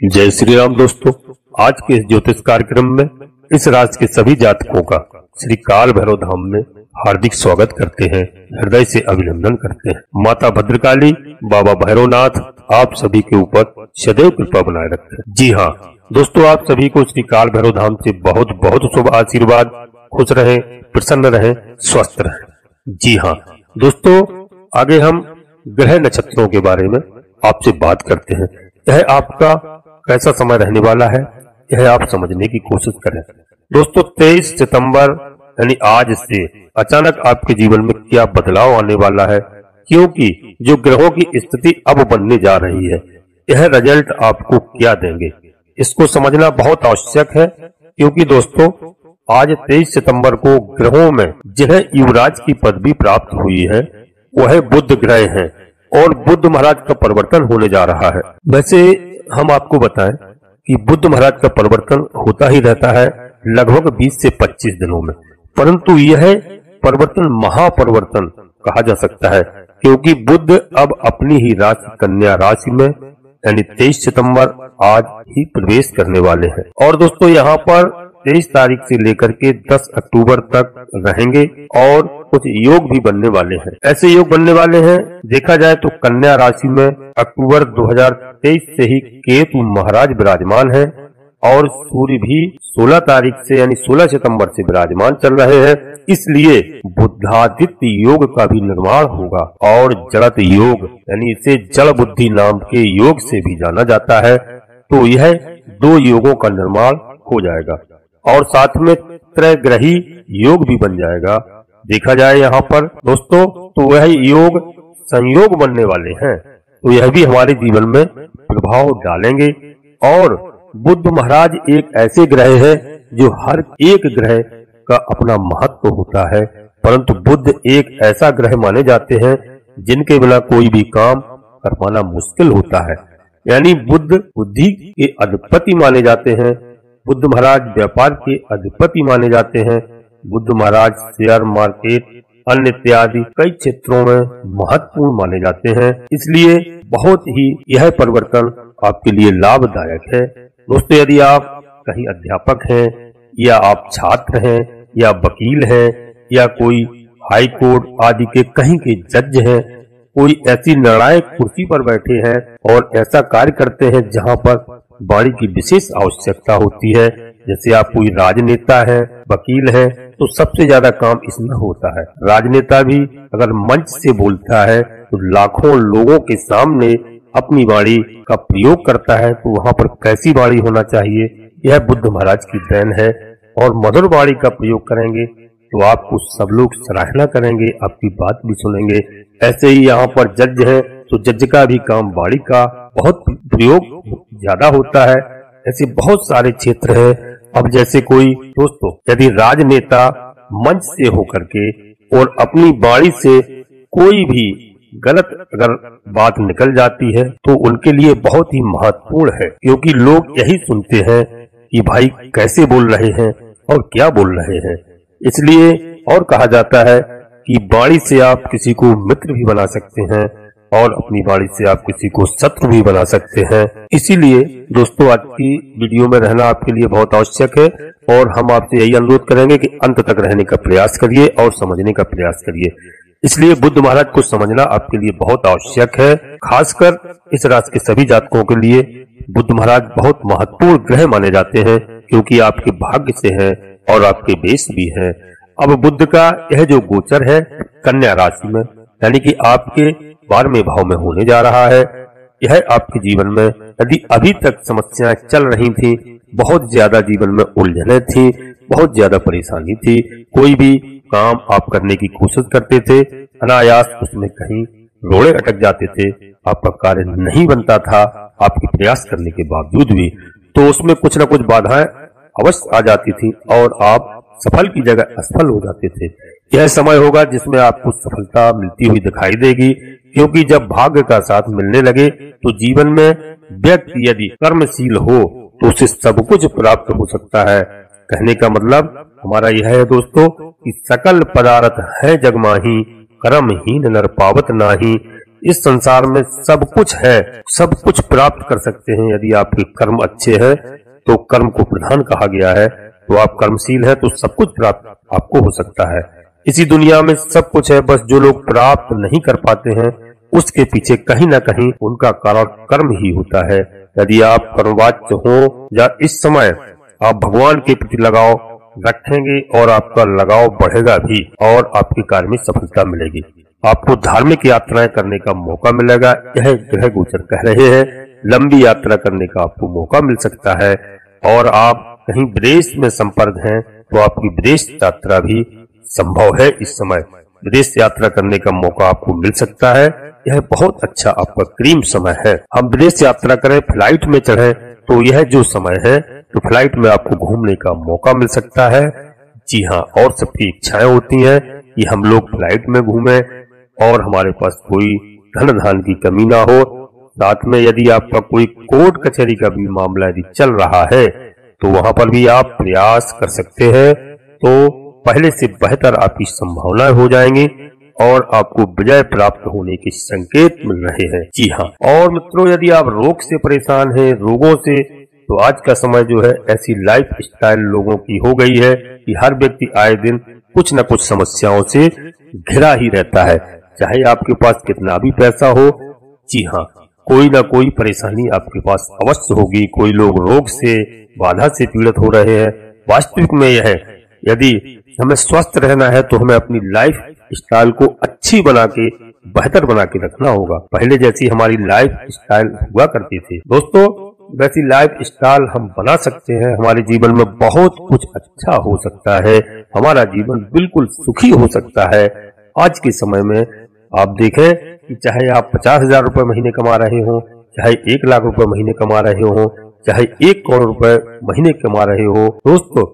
जय श्री राम दोस्तों, आज के इस ज्योतिष कार्यक्रम में इस राशि के सभी जातकों का श्री काल भैरव धाम में हार्दिक स्वागत करते हैं, हृदय से अभिनंदन करते हैं। माता भद्रकाली, बाबा भैरवनाथ आप सभी के ऊपर सदैव कृपा बनाए रखें। जी हाँ दोस्तों, आप सभी को श्री काल भैरव धाम से बहुत बहुत शुभ आशीर्वाद। खुश रहें, प्रसन्न रहें, स्वस्थ रहें। जी हाँ दोस्तों, आगे हम ग्रह नक्षत्रों के बारे में आपसे बात करते हैं। यह आपका कैसा समय रहने वाला है, यह आप समझने की कोशिश करें। दोस्तों 23 सितंबर यानी आज से अचानक आपके जीवन में क्या बदलाव आने वाला है, क्योंकि जो ग्रहों की स्थिति अब बनने जा रही है, यह रिजल्ट आपको क्या देंगे, इसको समझना बहुत आवश्यक है। क्योंकि दोस्तों आज 23 सितंबर को ग्रहों में जिन्हें युवराज की पदवी प्राप्त हुई है वह बुध ग्रह हैं और बुध महाराज का परिवर्तन होने जा रहा है। वैसे हम आपको बताएं कि बुध महाराज का परिवर्तन होता ही रहता है लगभग 20 से 25 दिनों में, परंतु यह परिवर्तन महापरिवर्तन कहा जा सकता है, क्योंकि बुध अब अपनी ही राशि कन्या राशि में यानी 23 सितंबर आज ही प्रवेश करने वाले हैं। और दोस्तों यहाँ पर 23 तारीख से लेकर के 10 अक्टूबर तक रहेंगे और कुछ योग भी बनने वाले हैं। ऐसे योग बनने वाले हैं, देखा जाए तो कन्या राशि में अक्टूबर 2023 से ही केतु महाराज विराजमान है और सूर्य भी 16 तारीख से यानी 16 सितंबर से विराजमान चल रहे हैं। इसलिए बुद्धादित्य योग का भी निर्माण होगा और जड़त योग यानी इसे जड़ बुद्धि नाम के योग से भी जाना जाता है। तो यह दो योगों का निर्माण हो जाएगा और साथ में त्रैग्रही योग भी बन जाएगा। देखा जाए यहाँ पर दोस्तों तो वह योग संयोग बनने वाले हैं, तो यह भी हमारे जीवन में प्रभाव डालेंगे। और बुध महाराज एक ऐसे ग्रह है जो हर एक ग्रह का अपना महत्व होता है, परंतु बुध एक ऐसा ग्रह माने जाते हैं जिनके बिना कोई भी काम कर पाना मुश्किल होता है। यानी बुध बुद्धि के अधिपति माने जाते हैं, बुध महाराज व्यापार के अधिपति माने जाते हैं, बुध महाराज शेयर मार्केट अन्य इत्यादि कई क्षेत्रों में महत्वपूर्ण माने जाते हैं। इसलिए बहुत ही यह परिवर्तन आपके लिए लाभदायक है। दोस्तों यदि आप कहीं अध्यापक हैं या आप छात्र हैं या वकील हैं या कोई हाई कोर्ट आदि के कहीं के जज हैं, कोई ऐसी निर्णायक कुर्सी पर बैठे हैं और ऐसा कार्य करते हैं जहां पर वाणी की विशेष आवश्यकता होती है, जैसे आप कोई राजनेता है, वकील है, तो सबसे ज्यादा काम इसमें होता है। राजनेता भी अगर मंच से बोलता है तो लाखों लोगों के सामने अपनी वाणी का प्रयोग करता है, तो वहां पर कैसी वाणी होना चाहिए, यह बुध महाराज की देन है। और मधुर वाणी का प्रयोग करेंगे तो आपको सब लोग सराहना करेंगे, आपकी बात भी सुनेंगे। ऐसे ही यहाँ पर जज है तो जज का भी काम वाणी का बहुत प्रयोग ज्यादा होता है। ऐसे बहुत सारे क्षेत्र हैं। अब जैसे कोई दोस्तों यदि राजनेता मंच से होकर के और अपनी वाणी से कोई भी गलत अगर बात निकल जाती है तो उनके लिए बहुत ही महत्वपूर्ण है, क्योंकि लोग यही सुनते हैं कि भाई कैसे बोल रहे हैं और क्या बोल रहे हैं। इसलिए और कहा जाता है कि वाणी से आप किसी को मित्र भी बना सकते हैं और अपनी वाणी से आप किसी को शत्रु भी बना सकते हैं। इसीलिए दोस्तों आज की वीडियो में रहना आपके लिए बहुत आवश्यक है और हम आपसे यही अनुरोध करेंगे कि अंत तक रहने का प्रयास करिए और समझने का प्रयास करिए। इसलिए बुध महाराज को समझना आपके लिए बहुत आवश्यक है। खासकर इस राशि के सभी जातकों के लिए बुध महाराज बहुत महत्वपूर्ण ग्रह माने जाते हैं, क्योंकि आपके भाग्य से हैं और आपके बेस भी हैं। अब बुध का यह जो गोचर है कन्या राशि में यानी कि आपके 12वें भाव में होने जा रहा है, यह आपके जीवन में यदि अभी तक समस्याएं चल रही थी, बहुत ज्यादा जीवन में उलझने थी, बहुत ज्यादा परेशानी थी, कोई भी काम आप करने की कोशिश करते थे, अनायास उसमें कहीं रोड़े अटक जाते थे, आपका कार्य नहीं बनता था आपके प्रयास करने के बावजूद भी, तो उसमें कुछ न कुछ बाधाएं अवश्य आ जाती थी और आप सफल की जगह असफल हो जाते थे। यह समय होगा जिसमें आपको सफलता मिलती हुई दिखाई देगी, क्योंकि जब भाग्य का साथ मिलने लगे तो जीवन में व्यक्ति यदि कर्मशील हो तो उसे सब कुछ प्राप्त हो सकता है। कहने का मतलब हमारा यह है दोस्तों कि सकल पदार्थ है जग माही, कर्महीन नर पावत नाही, इस संसार में सब कुछ है, सब कुछ प्राप्त कर सकते हैं यदि आपके कर्म अच्छे हैं। तो कर्म को प्रधान कहा गया है, तो आप कर्मशील हैं तो सब कुछ प्राप्त आपको हो सकता है। इसी दुनिया में सब कुछ है, बस जो लोग प्राप्त नहीं कर पाते हैं उसके पीछे कहीं न कहीं उनका कारण कर्म ही होता है। यदि आप कर्मवाच्य हो या इस समय आप भगवान के प्रति लगाव रखेंगे और आपका लगाव बढ़ेगा भी और आपके कार्य में सफलता मिलेगी। आपको धार्मिक यात्राएं करने का मौका मिलेगा। यह ग्रह गोचर कह रहे हैं लंबी यात्रा करने का आपको मौका मिल सकता है। और आप कहीं विदेश में संपर्क हैं तो आपकी विदेश यात्रा भी संभव है। इस समय विदेश यात्रा करने का मौका आपको मिल सकता है। यह बहुत अच्छा आपका क्रीम समय है। हम विदेश यात्रा करें, फ्लाइट में चढ़े तो यह जो समय है तो फ्लाइट में आपको घूमने का मौका मिल सकता है। जी हाँ, और सबकी इच्छाएं होती हैं कि हम लोग फ्लाइट में घूमें और हमारे पास कोई धन धान की कमी ना हो। साथ में यदि आपका कोई कोर्ट कचहरी का भी मामला यदि चल रहा है तो वहां पर भी आप प्रयास कर सकते हैं, तो पहले से बेहतर आपकी संभावनाएं हो जाएंगी और आपको विजय प्राप्त होने के संकेत मिल रहे हैं। जी हाँ, और मित्रों यदि आप रोग से परेशान हैं, रोगों से, तो आज का समय जो है ऐसी लाइफ स्टाइल लोगों की हो गई है कि हर व्यक्ति आए दिन कुछ न कुछ समस्याओं से घिरा ही रहता है। चाहे आपके पास कितना भी पैसा हो, जी हाँ, कोई ना कोई परेशानी आपके पास अवश्य होगी। कोई लोग रोग से, बाधा से पीड़ित हो रहे हैं। वास्तविक में यह है, यदि हमें स्वस्थ रहना है तो हमें अपनी लाइफ स्टाइल को अच्छी बना के, बेहतर बना के रखना होगा। पहले जैसी हमारी लाइफ स्टाइल हुआ करती थी दोस्तों, वैसी लाइफ स्टाइल हम बना सकते हैं। हमारे जीवन में बहुत कुछ अच्छा हो सकता है, हमारा जीवन बिल्कुल सुखी हो सकता है। आज के समय में आप देखें कि चाहे आप 50,000 रुपए महीने कमा रहे हो, चाहे 1 लाख रुपए महीने कमा रहे हो, चाहे 1 करोड़ रुपए महीने कमा रहे हो, दोस्तों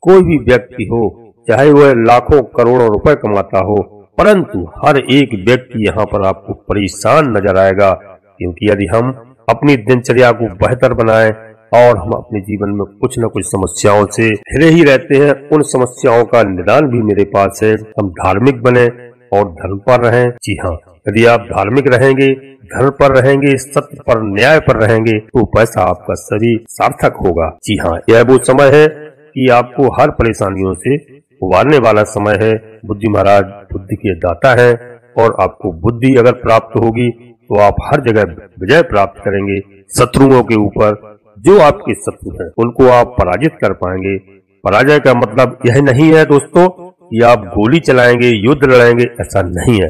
कोई भी व्यक्ति हो, चाहे वह लाखों करोड़ों रुपए कमाता हो, परंतु हर एक व्यक्ति यहाँ पर आपको परेशान नजर आएगा। क्योंकि यदि हम अपनी दिनचर्या को बेहतर बनाएं और हम अपने जीवन में कुछ न कुछ समस्याओं से घिरे ही रहते हैं, उन समस्याओं का निदान भी मेरे पास है। हम धार्मिक बने और धर्म पर रहें। जी हाँ, यदि आप धार्मिक रहेंगे, धर्म पर रहेंगे, सत्य पर, न्याय पर रहेंगे तो पैसा आपका सभी सार्थक होगा। जी हाँ, यह वो समय है कि आपको हर परेशानियों से उबारने वाला समय है। बुद्धि महाराज बुद्धि के दाता है और आपको बुद्धि अगर प्राप्त होगी तो आप हर जगह विजय प्राप्त करेंगे। शत्रुओं के ऊपर, जो आपके शत्रु हैं उनको आप पराजित कर पाएंगे। पराजय का मतलब यह नहीं है दोस्तों कि आप गोली चलाएंगे, युद्ध लड़ेंगे, ऐसा नहीं है।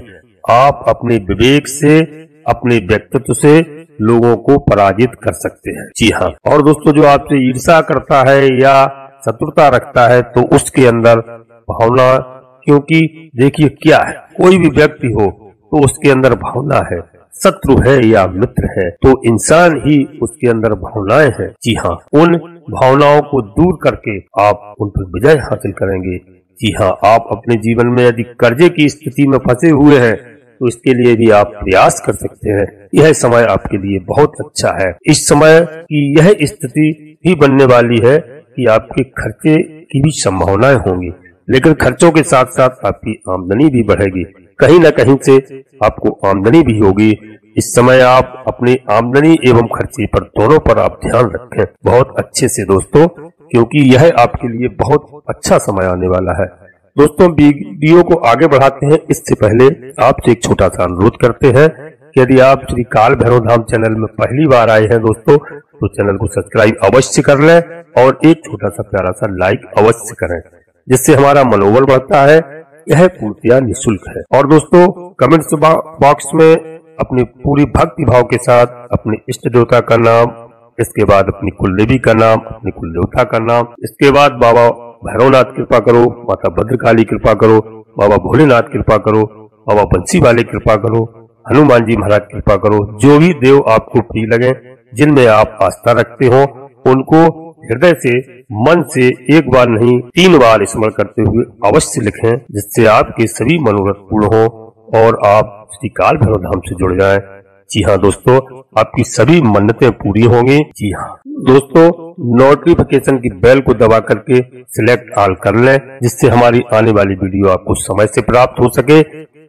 आप अपने विवेक से, अपने व्यक्तित्व से लोगों को पराजित कर सकते हैं। जी हाँ, और दोस्तों जो आपसे ईर्ष्या करता है या शत्रुता रखता है तो उसके अंदर भावना, क्योंकि देखिए क्या है, कोई भी व्यक्ति हो तो उसके अंदर भावना है, शत्रु है या मित्र है तो इंसान ही उसके अंदर भावनाएं हैं। जी हाँ, उन भावनाओं को दूर करके आप उन पर विजय हासिल करेंगे। जी हाँ, आप अपने जीवन में यदि कर्जे की स्थिति में फंसे हुए हैं तो इसके लिए भी आप प्रयास कर सकते हैं। यह समय आपके लिए बहुत अच्छा है। इस समय की यह स्थिति भी बनने वाली है कि आपके खर्चे की भी संभावनाएं होंगी, लेकिन खर्चों के साथ साथ आपकी आमदनी भी बढ़ेगी। कहीं न कहीं से आपको आमदनी भी होगी। इस समय आप अपनी आमदनी एवं खर्चे पर, दोनों पर आप ध्यान रखें बहुत अच्छे से दोस्तों, क्योंकि यह आपके लिए बहुत अच्छा समय आने वाला है। दोस्तों वीडियो को आगे बढ़ाते हैं, इससे पहले आपसे एक छोटा सा अनुरोध करते हैं कि यदि आप श्री काल भैरव धाम चैनल में पहली बार आए हैं दोस्तों तो चैनल को सब्सक्राइब अवश्य कर लें और एक छोटा सा प्यारा सा लाइक अवश्य करें, जिससे हमारा मनोबल बढ़ता है। यह पूर्णतया निःशुल्क है। और दोस्तों कमेंट्स बॉक्स में अपनी पूरी भक्ति भाव के साथ अपने इष्ट देवता का नाम, इसके बाद अपनी कुलदेवी का नाम, अपनी कुल देवता का नाम, इसके बाद बाबा भैरवनाथ कृपा करो, माता भद्रकाली कृपा करो, बाबा भोलेनाथ कृपा करो, बाबा बंसी वाले कृपा करो, हनुमान जी महाराज कृपा करो। जो भी देव आपको प्रिय लगे, जिनमें आप आस्था रखते हो, उनको हृदय से, मन से एक बार नहीं 3 बार स्मरण करते हुए अवश्य लिखें, जिससे आपके सभी मनोरथ पूर्ण हो और आप श्री काल भैरव धाम से जुड़ जाएं। जी हाँ दोस्तों, आपकी सभी मन्नतें पूरी होंगी। जी हाँ दोस्तों, नोटिफिकेशन की बेल को दबा करके सिलेक्ट ऑल कर लें, जिससे हमारी आने वाली वीडियो आपको समय से प्राप्त हो सके।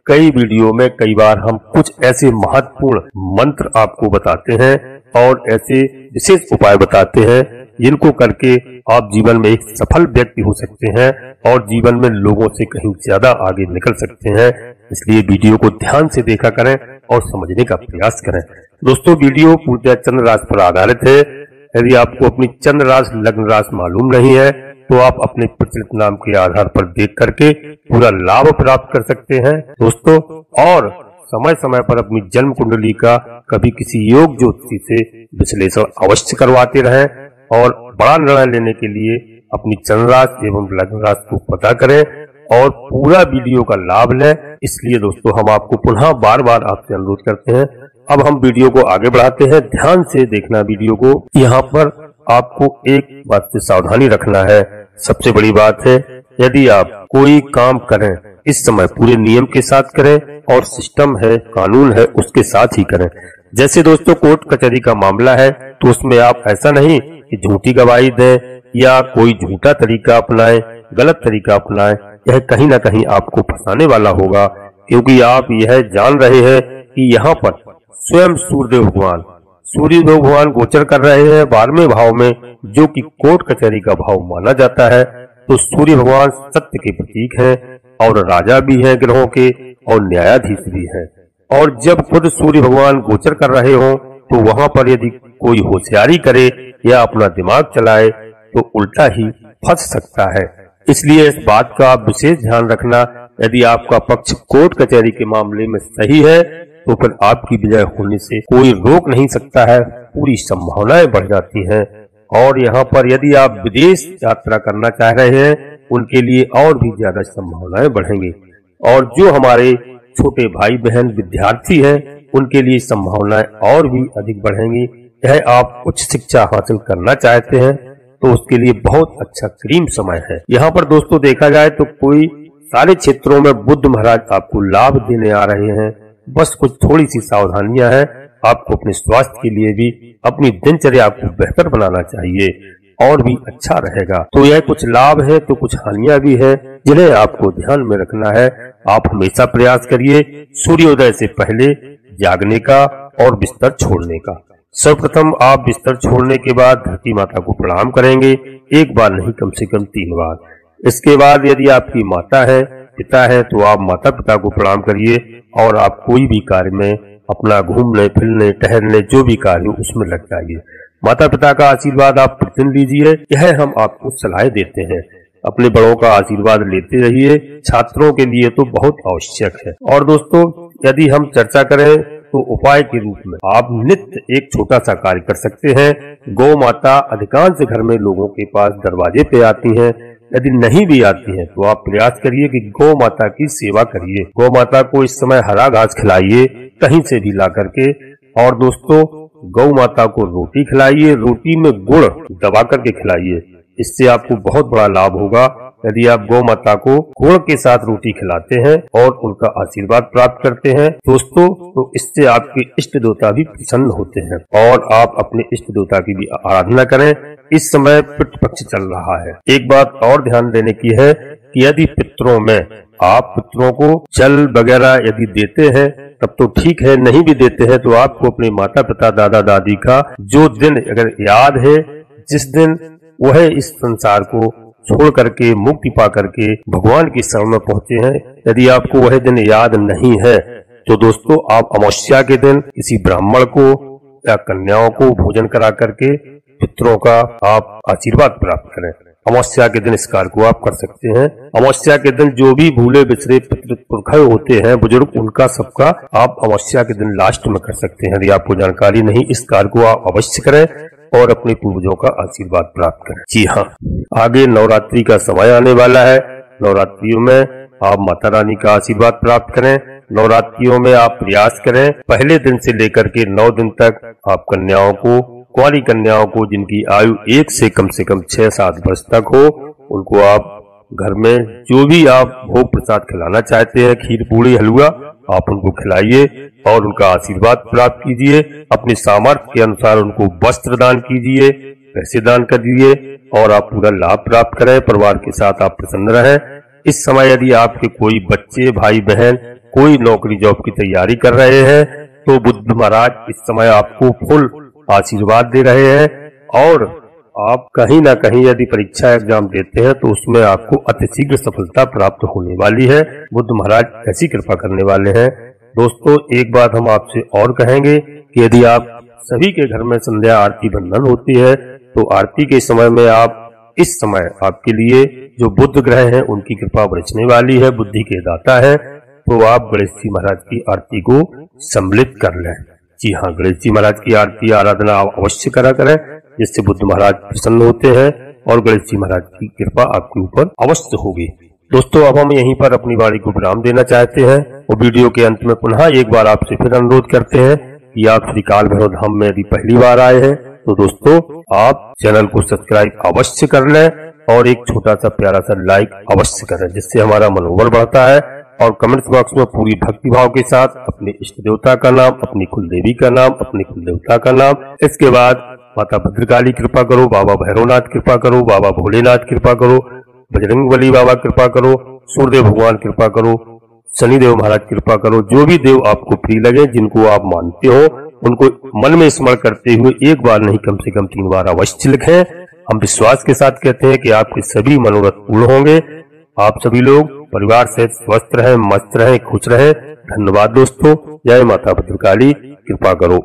कई वीडियो में कई बार हम कुछ ऐसे महत्वपूर्ण मंत्र आपको बताते हैं और ऐसे विशेष उपाय बताते हैं जिनको करके आप जीवन में एक सफल व्यक्ति हो सकते हैं और जीवन में लोगों से कहीं ज्यादा आगे निकल सकते हैं। इसलिए वीडियो को ध्यान से देखा करें और समझने का प्रयास करें। दोस्तों, वीडियो पूर्णतः चंद्र राशि पर आधारित है। यदि आपको अपनी चंद्र राशि लग्न राशि मालूम नहीं है तो आप अपने प्रचलित नाम के आधार पर देख करके पूरा लाभ प्राप्त कर सकते हैं दोस्तों। और समय समय पर अपनी जन्म कुंडली का कभी किसी योग ज्योतिषी से विश्लेषण अवश्य करवाते रहें और बड़ा निर्णय लेने के लिए अपनी चंद्र राशि एवं लग्न राशि को पता करें और पूरा वीडियो का लाभ लें। इसलिए दोस्तों, हम आपको पुनः बार बार आपसे अनुरोध करते हैं। अब हम वीडियो को आगे बढ़ाते हैं। ध्यान से देखना वीडियो को। यहाँ पर आपको एक बात से सावधानी रखना है। सबसे बड़ी बात है, यदि आप कोई काम करें इस समय पूरे नियम के साथ करें और सिस्टम है, कानून है, उसके साथ ही करें। जैसे दोस्तों कोर्ट कचहरी का मामला है तो उसमें आप ऐसा नहीं कि झूठी गवाही दें या कोई झूठा तरीका अपनाएं, गलत तरीका अपनाएं। यह कहीं ना कहीं आपको फंसाने वाला होगा, क्योंकि आप यह जान रहे हैं कि यहाँ पर स्वयं सूर्य भगवान गोचर कर रहे हैं 12वें भाव में, जो कि कोर्ट कचहरी का भाव माना जाता है। तो सूर्य भगवान सत्य के प्रतीक हैं और राजा भी हैं ग्रहों के और न्यायाधीश भी हैं। और जब खुद सूर्य भगवान गोचर कर रहे हो तो वहां पर यदि कोई होशियारी करे या अपना दिमाग चलाए तो उल्टा ही फंस सकता है। इसलिए इस बात का आप विशेष ध्यान रखना। यदि आपका पक्ष कोर्ट कचहरी के मामले में सही है तो फिर आपकी विजय होने से कोई रोक नहीं सकता है, पूरी संभावनाएं बढ़ जाती हैं। और यहाँ पर यदि आप विदेश यात्रा करना चाह रहे हैं उनके लिए और भी ज्यादा संभावनाएं बढ़ेंगी। और जो हमारे छोटे भाई बहन विद्यार्थी हैं उनके लिए संभावनाएं और भी अधिक बढ़ेंगी। यह आप उच्च शिक्षा हासिल करना चाहते हैं तो उसके लिए बहुत अच्छा क्रीम समय है। यहाँ पर दोस्तों देखा जाए तो कोई सारे क्षेत्रों में बुद्ध महाराज आपको लाभ देने आ रहे हैं। बस कुछ थोड़ी सी सावधानियां हैं। आपको अपने स्वास्थ्य के लिए भी अपनी दिनचर्या को बेहतर बनाना चाहिए और भी अच्छा रहेगा। तो यह कुछ लाभ है तो कुछ हानियां भी है जिन्हें आपको ध्यान में रखना है। आप हमेशा प्रयास करिए सूर्योदय से पहले जागने का और बिस्तर छोड़ने का। सर्वप्रथम आप बिस्तर छोड़ने के बाद धरती माता को प्रणाम करेंगे, एक बार नहीं कम से कम 3 बार। इसके बाद यदि आपकी माता है, पिता है तो आप माता पिता को प्रणाम करिए और आप कोई भी कार्य में अपना घूमने फिरने टहलने जो भी कार्य हो उसमें लग जाइए। माता पिता का आशीर्वाद आप प्रतिदिन लीजिए, यह हम आपको सलाह देते हैं। अपने बड़ों का आशीर्वाद लेते रहिए, छात्रों के लिए तो बहुत आवश्यक है। और दोस्तों, यदि हम चर्चा करें तो उपाय के रूप में आप नित्य एक छोटा सा कार्य कर सकते हैं। गौ माता अधिकांश घर में लोगों के पास दरवाजे पे आती हैं। यदि नहीं भी आती हैं तो आप प्रयास करिए कि गौ माता की सेवा करिए। गौ माता को इस समय हरा घास खिलाइए कहीं से भी ला करके। और दोस्तों, गौ माता को रोटी खिलाइए, रोटी में गुड़ दबा करके खिलाइए। इससे आपको बहुत बड़ा लाभ होगा। यदि आप गौ माता को गुड़ के साथ रोटी खिलाते हैं और उनका आशीर्वाद प्राप्त करते हैं दोस्तों, तो इससे आपके इष्ट देवता भी प्रसन्न होते हैं और आप अपने इष्ट देवता की भी आराधना करें। इस समय पितृ पक्ष चल रहा है। एक बात और ध्यान देने की है कि यदि पितरों में आप पितरों को जल वगैरह यदि देते हैं तब तो ठीक है, नहीं भी देते हैं तो आपको अपने माता पिता दादा दादी का जो दिन अगर याद है, जिस दिन वह इस संसार को छोड़ करके मुक्ति पा करके भगवान की शरण में पहुंचे हैं, यदि आपको वह दिन याद नहीं है तो दोस्तों आप अमावस्या के दिन किसी ब्राह्मण को या कन्याओं को भोजन करा करके पितरों का आप आशीर्वाद प्राप्त करें। अमावस्या के दिन इस कार्य को आप कर सकते हैं। अमावस्या के दिन जो भी भूले बिछड़े पुरखे होते हैं बुजुर्ग, उनका सबका आप अमावस्या के दिन लास्ट में कर सकते हैं। यदि आपको जानकारी नहीं, इस कार्य को आप अवश्य करें और अपने पूर्वजों का आशीर्वाद प्राप्त करें। जी हाँ, आगे नवरात्रि का समय आने वाला है। नवरात्रियों में आप माता रानी का आशीर्वाद प्राप्त करें। नवरात्रियों में आप प्रयास करें पहले दिन से लेकर के 9 दिन तक आप कन्याओं को, कुंवारी कन्याओं को जिनकी आयु 1 से कम 6-7 वर्ष तक हो, उनको आप घर में जो भी आप भोग प्रसाद खिलाना चाहते हैं, खीर पूड़ी हलवा, आप उनको खिलाइए और उनका आशीर्वाद प्राप्त कीजिए। अपने सामर्थ्य के अनुसार उनको वस्त्र दान कीजिए, पैसे दान कर दीजिए और आप पूरा लाभ प्राप्त करें। परिवार के साथ आप प्रसन्न रहें। इस समय यदि आपके कोई बच्चे भाई बहन कोई नौकरी जॉब की तैयारी कर रहे हैं तो बुद्ध महाराज इस समय आपको फुल आशीर्वाद दे रहे हैं। और आप कहीं ना कहीं यदि परीक्षा एग्जाम देते हैं तो उसमें आपको अतिशीघ्र सफलता प्राप्त होने वाली है। बुद्ध महाराज ऐसी कृपा करने वाले हैं। दोस्तों, एक बात हम आपसे और कहेंगे कि यदि आप सभी के घर में संध्या आरती बंधन होती है तो आरती के समय में आप इस समय आपके लिए जो बुद्ध ग्रह हैं उनकी कृपा बरसने वाली है, बुद्धि के दाता है, तो आप गणेश जी महाराज की आरती को सम्मिलित कर लें। जी हाँ, गणेश जी महाराज की आरती आराधना आप अवश्य करा करें, जिससे बुद्ध महाराज प्रसन्न होते हैं और गणेश जी महाराज की कृपा आपके ऊपर अवश्य होगी। दोस्तों, अब हम यहीं पर अपनी वाणी को विराम देना चाहते हैं और वीडियो के अंत में पुनः एक बार आपसे फिर अनुरोध करते हैं कि आप श्री काल भैरव धाम में यदि पहली बार आए हैं तो दोस्तों आप चैनल को सब्सक्राइब अवश्य कर लें और एक छोटा सा प्यारा सा लाइक अवश्य करें, जिससे हमारा मनोबल बढ़ता है। और कमेंट्स बॉक्स में पूरी भक्ति भाव के साथ अपने इष्ट देवता का नाम, अपनी कुल देवी का नाम, अपने कुल देवता का नाम, इसके बाद माता भद्रकाली कृपा करो, बाबा भैरवनाथ कृपा करो, बाबा भोलेनाथ कृपा करो, बजरंगबली बाबा कृपा करो, सूर्यदेव भगवान कृपा करो, शनिदेव महाराज कृपा करो। जो भी देव आपको प्रिय लगे, जिनको आप मानते हो, उनको मन में स्मरण करते हुए एक बार नहीं कम से कम 3 बार अवश्य लिखें। हम विश्वास के साथ कहते हैं कि आपके सभी मनोरथ पूर्ण होंगे। आप सभी लोग परिवार सहित स्वस्थ रहें, मस्त रहें, खुश रहें। धन्यवाद दोस्तों। जय माता भद्रकाली, कृपा करो।